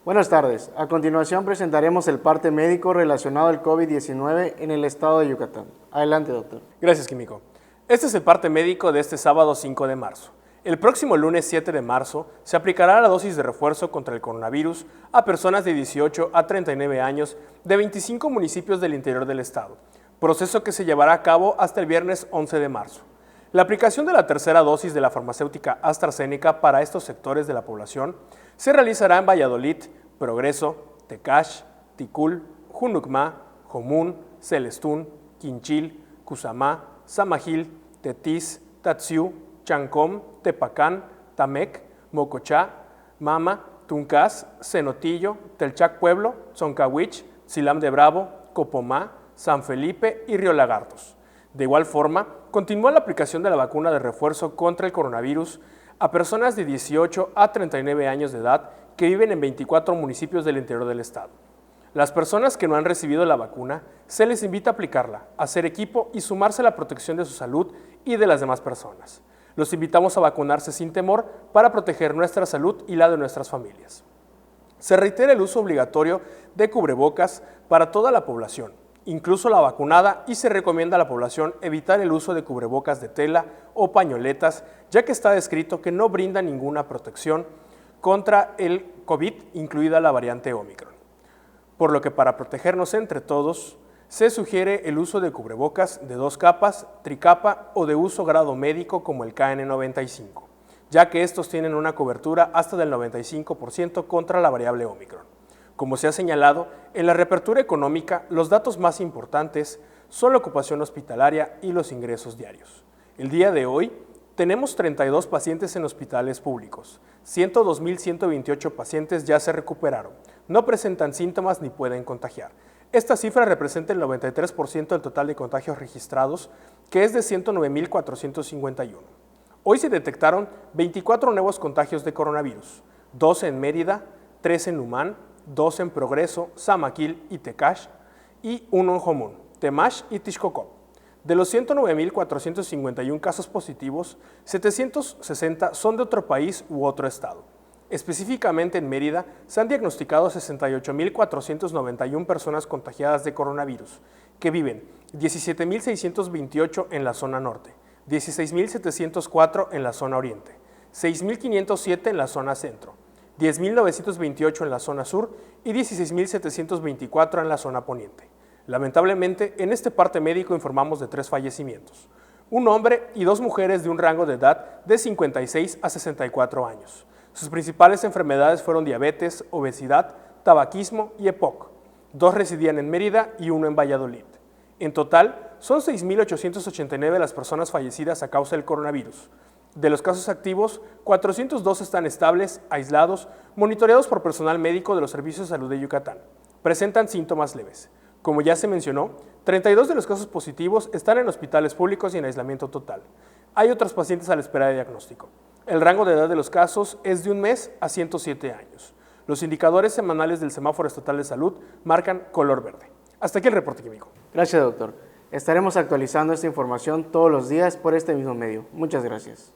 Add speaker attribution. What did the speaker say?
Speaker 1: Buenas tardes. A continuación presentaremos el parte médico relacionado al COVID-19 en el estado de Yucatán. Adelante, doctor.
Speaker 2: Gracias, Químico. Este es el parte médico de este sábado 5 de marzo. El próximo lunes 7 de marzo se aplicará la dosis de refuerzo contra el coronavirus a personas de 18 a 39 años de 25 municipios del interior del estado, proceso que se llevará a cabo hasta el viernes 11 de marzo. La aplicación de la tercera dosis de la farmacéutica AstraZeneca para estos sectores de la población se realizará en Valladolid, Progreso, Tecash, Ticul, Junucma, Jomún, Celestún, Quinchil, Cusamá, Samajil, Tetis, Tatsiu, Chancom, Tepacán, Tamec, Mocochá, Mama, Tuncás, Cenotillo, Telchac Pueblo, Zoncahuich, Silam de Bravo, Copomá, San Felipe y Río Lagartos. De igual forma, continúa la aplicación de la vacuna de refuerzo contra el coronavirus a personas de 18 a 39 años de edad que viven en 24 municipios del interior del estado. Las personas que no han recibido la vacuna, se les invita a aplicarla, a hacer equipo y sumarse a la protección de su salud y de las demás personas. Los invitamos a vacunarse sin temor para proteger nuestra salud y la de nuestras familias. Se reitera el uso obligatorio de cubrebocas para toda la población, incluso la vacunada, y se recomienda a la población evitar el uso de cubrebocas de tela o pañoletas, ya que está descrito que no brinda ninguna protección contra el COVID, incluida la variante Omicron. Por lo que para protegernos entre todos, se sugiere el uso de cubrebocas de 2 capas, tricapa o de uso grado médico como el KN95, ya que estos tienen una cobertura hasta del 95% contra la variable Omicron. Como se ha señalado, en la reapertura económica, los datos más importantes son la ocupación hospitalaria y los ingresos diarios. El día de hoy, tenemos 32 pacientes en hospitales públicos, 102.128 pacientes ya se recuperaron, no presentan síntomas ni pueden contagiar. Esta cifra representa el 93% del total de contagios registrados, que es de 109.451. Hoy se detectaron 24 nuevos contagios de coronavirus, 12 en Mérida, 3 en Lumán, 2 en Progreso, Samaquil y Tecash, y 1 en Jomún, Temash y Tixcocop. De los 109.451 casos positivos, 760 son de otro país u otro estado. Específicamente en Mérida se han diagnosticado 68.491 personas contagiadas de coronavirus, que viven 17.628 en la zona norte, 16.704 en la zona oriente, 6.507 en la zona centro, 10.928 en la zona sur y 16.724 en la zona poniente. Lamentablemente, en este parte médico informamos de 3 fallecimientos, un hombre y 2 mujeres de un rango de edad de 56 a 64 años. Sus principales enfermedades fueron diabetes, obesidad, tabaquismo y EPOC. 2 residían en Mérida y 1 en Valladolid. En total, son 6.889 las personas fallecidas a causa del coronavirus. De los casos activos, 402 están estables, aislados, monitoreados por personal médico de los servicios de salud de Yucatán. Presentan síntomas leves. Como ya se mencionó, 32 de los casos positivos están en hospitales públicos y en aislamiento total. Hay otros pacientes a la espera de diagnóstico. El rango de edad de los casos es de 1 mes a 107 años. Los indicadores semanales del Semáforo Estatal de Salud marcan color verde. Hasta aquí el reporte químico.
Speaker 1: Gracias, doctor. Estaremos actualizando esta información todos los días por este mismo medio. Muchas gracias.